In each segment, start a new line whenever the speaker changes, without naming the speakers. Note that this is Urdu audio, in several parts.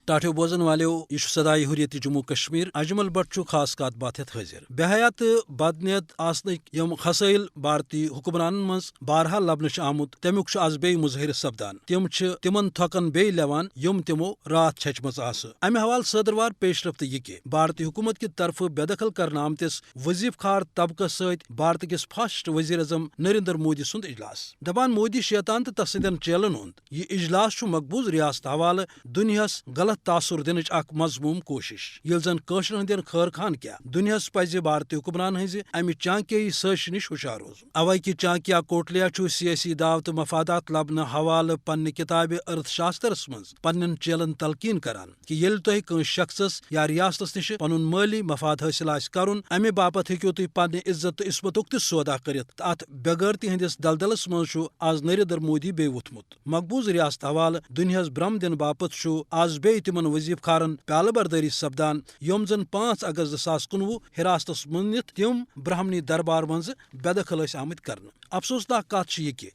ٹاٹھو بوزن والو یہ صدائے حریت جموں کشمیر اجمل بٹ خاص کات بات حاضر بحیا تو بدنیت آسنک یم خسائل بھارتی حکمران مز بارہا لبنہ آمت تمیک آز بی مظاہر سپدان تم تمن تھکن بی لیوان یم تمو رات چھچمز امہ حوالہ صدروار پیش رفت یہ کہ بھارتی حکومت کی طرف بے دخل کرنے آمتس وظیف خار طبقہ ست بھارت کس فرسٹ وزیر اعظم نریندر مودی سند اجلاس دپان مودی شیطان تو تس ستین چیلن ہند یہ اجلاس مقبوض ریاست حوالہ دنیاس غلط تاثر دنچ اخ مضموم کوشش یل زن قشر ہندین خیر خان کیا دنیاس پزِ بھارتی حکمران ہز امہ چانکیائی سٲزشہِ نش ہوشیار روزن اوے کہ چانکیا کوٹلیا سیاسی دعوت مفادات لبنہ حوالہ پنہ کتاب ارتھ شاسترس مز پنن چیلن تلقین کران کہ یل تہ کنس شخصس یا ریاستس نش پنن مالی مفاد حاصل آس کرن امہ باپت ہیکو تھی پنہ عزت تو عصمتک تہ سودا کرت ات بغیرتی ہندس دلدلس مز آز نریندر مودی بے ووتھمت مقبوض ریاست حوالہ دنیاس برم دن باپت آز بے تمن وظیف خارن پیالہ برداری سپدان یم زن 5 اگست 2019 حراستس من نتھ تم برہمنی دربار مز بے دخل آمت کرنے افسوسناک کت یہ کہ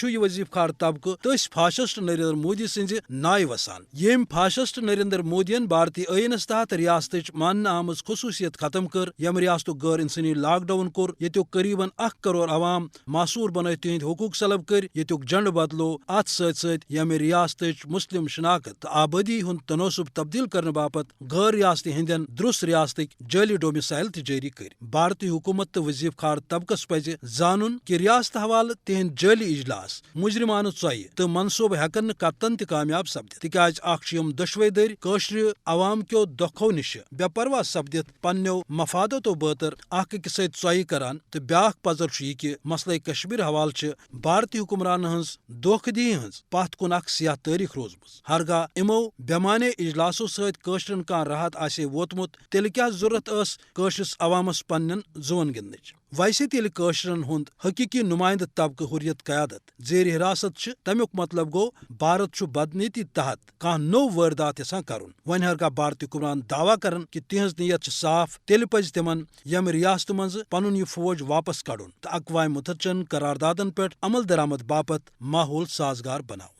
یہ وظیف خار طبقہ تس فاشسٹ نریندر مودی سز نائہ وسان یم فاشسٹ نریندر مودین بھارتی اینس تحت ریاست ماننے آمز خصوصیت ختم کر یم ریاست غیر انسانی لاک ڈاؤن کور یتک قریباً 1 کروڑ عوام معصور بنائے تہند حقوق سلب کر یتک جنڈ بدلو ات ست یم ریاست مسلم شناخت آبادی ہند تناسب تبدیل کرنے باپت غیر ریاستی ہندین درست ریاستک جعلی ڈومسائل جاری کر بھارتی حکومت تو وظیف خار طبقس پز زانن کہ ریاست حوالہ تہند جعلی اجلاس مجرمانہ ژۄیہ تو منصوبہ ہیکن کتن تہ کامیاب سپدت تکیاز اخ یم دشوے در کشر عوام کیو دکھو نش بے پرواہ سپدت پنو مفادو تو بہتر اخ أکس ست ژۄیہ کران تو بیاکھ پزر یہ کہ مسئلہ کشمیر حوالہ بھارتی حکمران ہز دھوکہ دہی ہز پتھ کن اخ سیاہ تاریخ روزمز ہرگاہ امو بیمانے اجلاسو ست قشرن کان راحت آسے ووتمت تیل کیا ضرورت اس قشرس عوامس پنن زون گندنچ ویسے تیل قشرن ہند حقیقی نمائندہ طبقہ حریت قیادت زیر حراست تمیک مطلب گو بھارت بدنیتی تحت کان نو واردات یسان کرن ون ہرگاہ بھارتی حکمران دعویٰ کرن کہ تہذ نیت صاف تیل پز تمن یم ریاست مز پنن یہ فوج واپس کڑن تو اقوام متحدہ چن قراردادن پہ عمل درآمد باپت ماحول سازگار بناؤن